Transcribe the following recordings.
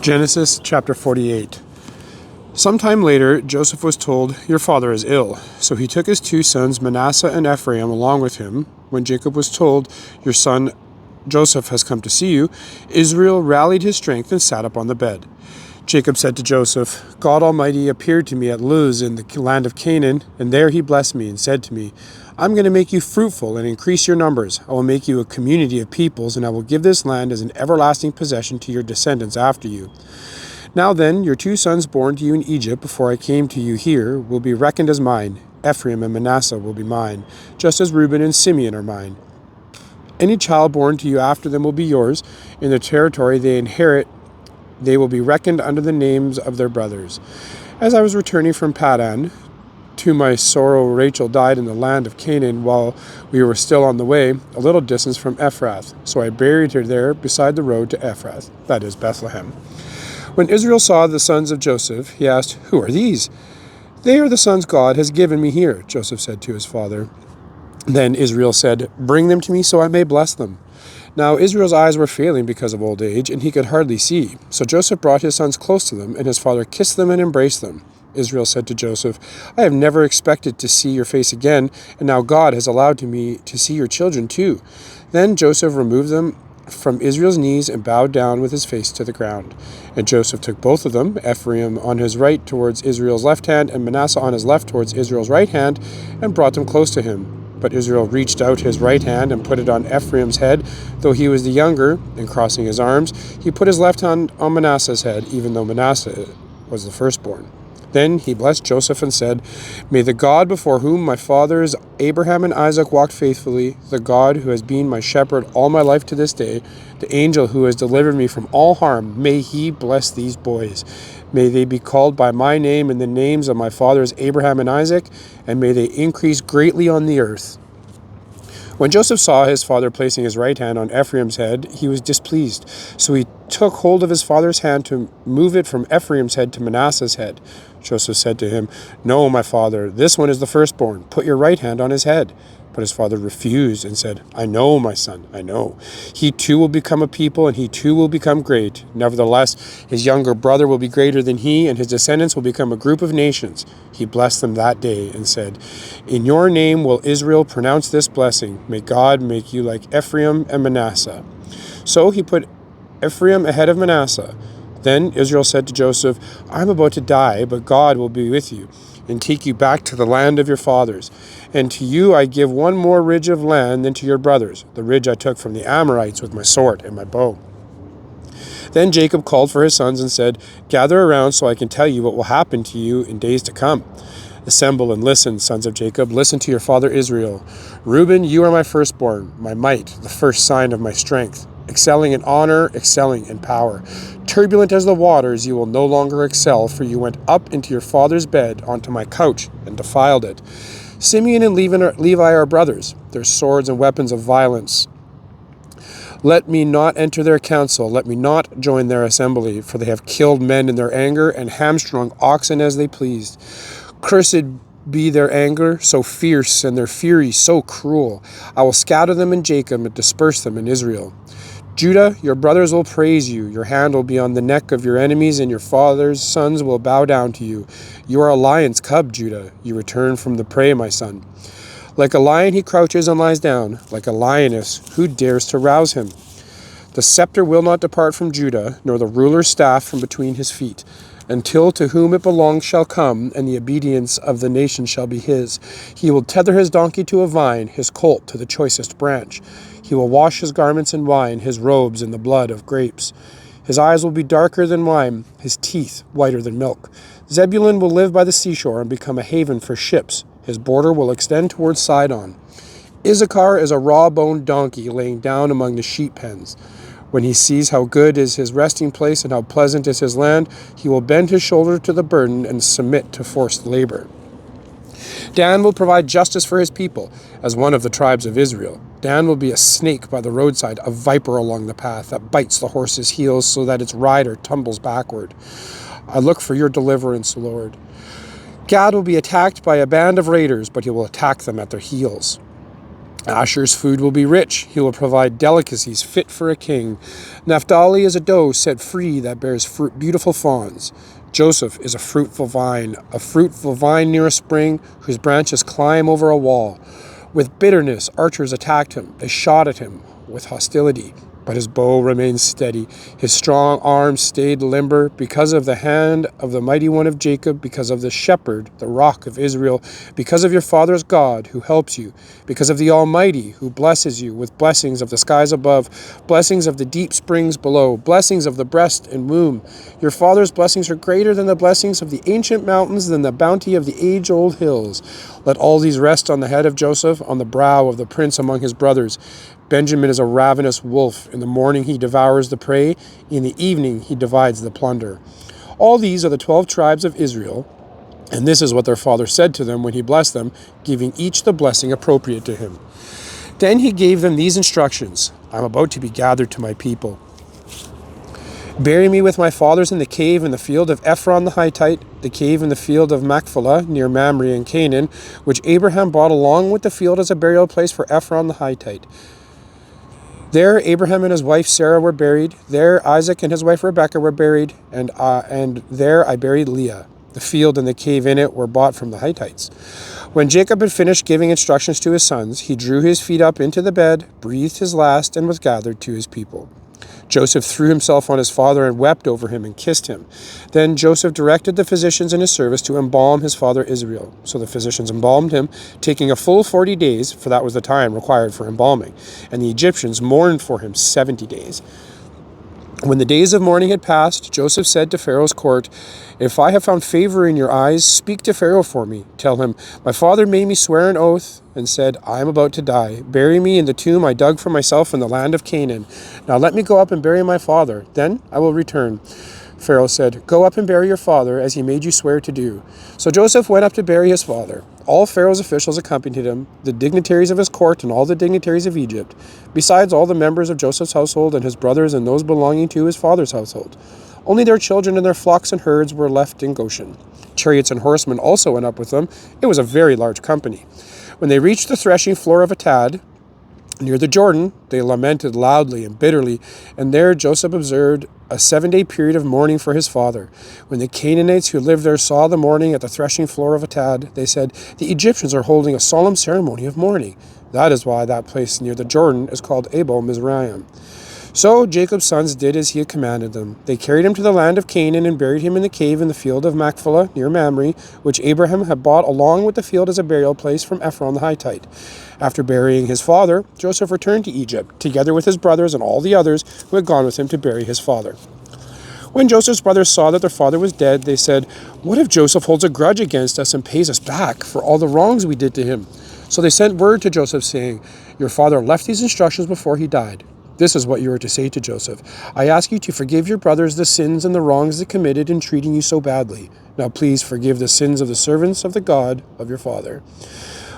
Genesis chapter 48. Sometime later, Joseph was told, "Your father is ill." So he took his two sons, Manasseh and Ephraim, along with him. When Jacob was told, "Your son Joseph has come to see you," Israel rallied his strength and sat up on the bed. Jacob said to Joseph, "God Almighty appeared to me at Luz in the land of Canaan, and there he blessed me and said to me, 'I'm going to make you fruitful and increase your numbers. I will make you a community of peoples, and I will give this land as an everlasting possession to your descendants after you.' Now then, your two sons born to you in Egypt before I came to you here will be reckoned as mine. Ephraim and Manasseh will be mine, just as Reuben and Simeon are mine. Any child born to you after them will be yours. In the territory they inherit, they will be reckoned under the names of their brothers. As I was returning from Paddan, to my sorrow Rachel died in the land of Canaan while we were still on the way, a little distance from Ephrath. So I buried her there beside the road to Ephrath, that is Bethlehem. When Israel saw the sons of Joseph, he asked, 'Who are these?' 'They are the sons God has given me here,' Joseph said to his father. Then Israel said, 'Bring them to me so I may bless them.' Now Israel's eyes were failing because of old age, and he could hardly see. So Joseph brought his sons close to them, and his father kissed them and embraced them. Israel said to Joseph, 'I have never expected to see your face again, and now God has allowed me to see your children too.' Then Joseph removed them from Israel's knees and bowed down with his face to the ground. And Joseph took both of them, Ephraim on his right towards Israel's left hand, and Manasseh on his left towards Israel's right hand, and brought them close to him. But Israel reached out his right hand and put it on Ephraim's head, though he was the younger, and crossing his arms, he put his left hand on Manasseh's head, even though Manasseh was the firstborn. Then he blessed Joseph and said, 'May the God before whom my fathers Abraham and Isaac walked faithfully, the God who has been my shepherd all my life to this day, the angel who has delivered me from all harm, may he bless these boys. May they be called by my name and the names of my fathers Abraham and Isaac, and may they increase greatly on the earth.' When Joseph saw his father placing his right hand on Ephraim's head, he was displeased. So he took hold of his father's hand to move it from Ephraim's head to Manasseh's head. Joseph said to him, 'No, my father, this one is the firstborn. Put your right hand on his head.' But his father refused and said, 'I know, my son, I know. He too will become a people, and he too will become great. Nevertheless, his younger brother will be greater than he, and his descendants will become a group of nations.' He blessed them that day and said, 'In your name will Israel pronounce this blessing. May God make you like Ephraim and Manasseh.' So he put Ephraim ahead of Manasseh. Then Israel said to Joseph, 'I am about to die, but God will be with you and take you back to the land of your fathers. And to you I give one more ridge of land than to your brothers, the ridge I took from the Amorites with my sword and my bow.' Then Jacob called for his sons and said, 'Gather around so I can tell you what will happen to you in days to come. Assemble and listen, sons of Jacob. Listen to your father Israel. Reuben, you are my firstborn, my might, the first sign of my strength. Excelling in honor, excelling in power. Turbulent as the waters, you will no longer excel, for you went up into your father's bed onto my couch and defiled it. Simeon and Levi are brothers. Their swords and weapons of violence. Let me not enter their council. Let me not join their assembly, for they have killed men in their anger and hamstrung oxen as they pleased. Cursed be their anger, so fierce, and their fury so cruel. I will scatter them in Jacob and disperse them in Israel. Judah, your brothers will praise you. Your hand will be on the neck of your enemies, and your father's sons will bow down to you. You are a lion's cub, Judah. You return from the prey, my son. Like a lion he crouches and lies down. Like a lioness, who dares to rouse him? The scepter will not depart from Judah, nor the ruler's staff from between his feet, until to whom it belongs shall come, and the obedience of the nation shall be his. He will tether his donkey to a vine, his colt to the choicest branch. He will wash his garments in wine, his robes in the blood of grapes. His eyes will be darker than wine, his teeth whiter than milk. Zebulun will live by the seashore and become a haven for ships. His border will extend towards Sidon. Issachar is a raw-boned donkey laying down among the sheep pens. When he sees how good is his resting place and how pleasant is his land, he will bend his shoulder to the burden and submit to forced labor. Dan will provide justice for his people as one of the tribes of Israel. Dan will be a snake by the roadside, a viper along the path that bites the horse's heels so that its rider tumbles backward. I look for your deliverance, Lord. Gad will be attacked by a band of raiders, but he will attack them at their heels. Asher's food will be rich. He will provide delicacies fit for a king. Naphtali is a doe set free that bears beautiful fawns. Joseph is a fruitful vine near a spring whose branches climb over a wall. With bitterness, archers attacked him. They shot at him with hostility, but his bow remained steady. His strong arm stayed limber because of the hand of the mighty one of Jacob, because of the shepherd, the rock of Israel, because of your father's God who helps you, because of the Almighty who blesses you with blessings of the skies above, blessings of the deep springs below, blessings of the breast and womb. Your father's blessings are greater than the blessings of the ancient mountains, than the bounty of the age-old hills. Let all these rest on the head of Joseph, on the brow of the prince among his brothers. Benjamin is a ravenous wolf. In the morning he devours the prey. In the evening he divides the plunder. All these are the 12 tribes of Israel, and this is what their father said to them when he blessed them, giving each the blessing appropriate to him. Then he gave them these instructions. I am about to be gathered to my people. Bury me with my fathers in the cave in the field of Ephron the Hittite, the cave in the field of Machpelah near Mamre in Canaan, which Abraham bought along with the field as a burial place for Ephron the Hittite. There Abraham and his wife Sarah were buried. There Isaac and his wife Rebekah were buried, and there I buried Leah. The field and the cave in it were bought from the Hittites. When Jacob had finished giving instructions to his sons, he drew his feet up into the bed, breathed his last, and was gathered to his people. Joseph threw himself on his father and wept over him and kissed him. Then Joseph directed the physicians in his service to embalm his father Israel. So the physicians embalmed him, taking a full 40 days, for that was the time required for embalming. And the Egyptians mourned for him 70 days. When the days of mourning had passed, Joseph said to Pharaoh's court, If I have found favor in your eyes, speak to Pharaoh for me. Tell him, My father made me swear an oath and said, I am about to die. Bury me in the tomb I dug for myself in the land of Canaan. Now let me go up and bury my father. Then I will return. Pharaoh said, Go up and bury your father, as he made you swear to do. So Joseph went up to bury his father. All Pharaoh's officials accompanied him, the dignitaries of his court and all the dignitaries of Egypt, besides all the members of Joseph's household and his brothers and those belonging to his father's household. Only their children and their flocks and herds were left in Goshen. Chariots and horsemen also went up with them. It was a very large company. When they reached the threshing floor of Atad, near the Jordan, they lamented loudly and bitterly, and there Joseph observed a 7-day period of mourning for his father. When the Canaanites who lived there saw the mourning at the threshing floor of Atad, they said, The Egyptians are holding a solemn ceremony of mourning. That is why that place near the Jordan is called Abel Mizraim. So Jacob's sons did as he had commanded them. They carried him to the land of Canaan and buried him in the cave in the field of Machpelah near Mamre, which Abraham had bought along with the field as a burial place from Ephron the Hittite. After burying his father, Joseph returned to Egypt, together with his brothers and all the others who had gone with him to bury his father. When Joseph's brothers saw that their father was dead, they said, What if Joseph holds a grudge against us and pays us back for all the wrongs we did to him? So they sent word to Joseph, saying, Your father left these instructions before he died. This is what you are to say to Joseph. I ask you to forgive your brothers the sins and the wrongs they committed in treating you so badly. Now please forgive the sins of the servants of the God of your father.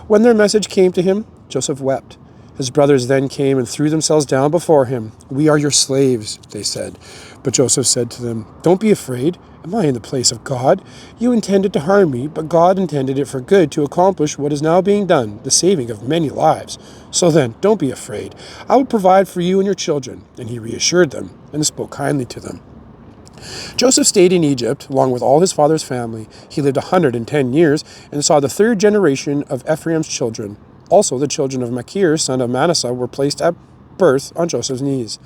When their message came to him, Joseph wept. His brothers then came and threw themselves down before him. We are your slaves, they said. But Joseph said to them, Don't be afraid. Am I in the place of God? You intended to harm me, but God intended it for good to accomplish what is now being done, the saving of many lives. So then, don't be afraid. I will provide for you and your children. And he reassured them and spoke kindly to them. Joseph stayed in Egypt, along with all his father's family. He lived 110 years and saw the third generation of Ephraim's children. Also, the children of Machir, son of Manasseh, were placed at birth on Joseph's knees.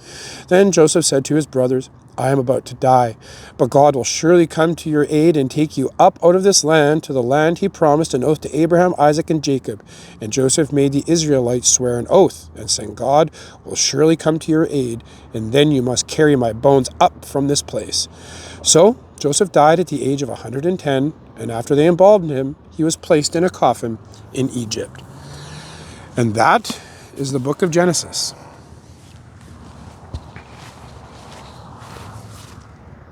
Then Joseph said to his brothers, I am about to die, but God will surely come to your aid and take you up out of this land to the land he promised an oath to Abraham, Isaac, and Jacob. And Joseph made the Israelites swear an oath and saying, God will surely come to your aid, and then you must carry my bones up from this place. So Joseph died at the age of 110, and after they embalmed him, he was placed in a coffin in Egypt. And that is the book of Genesis.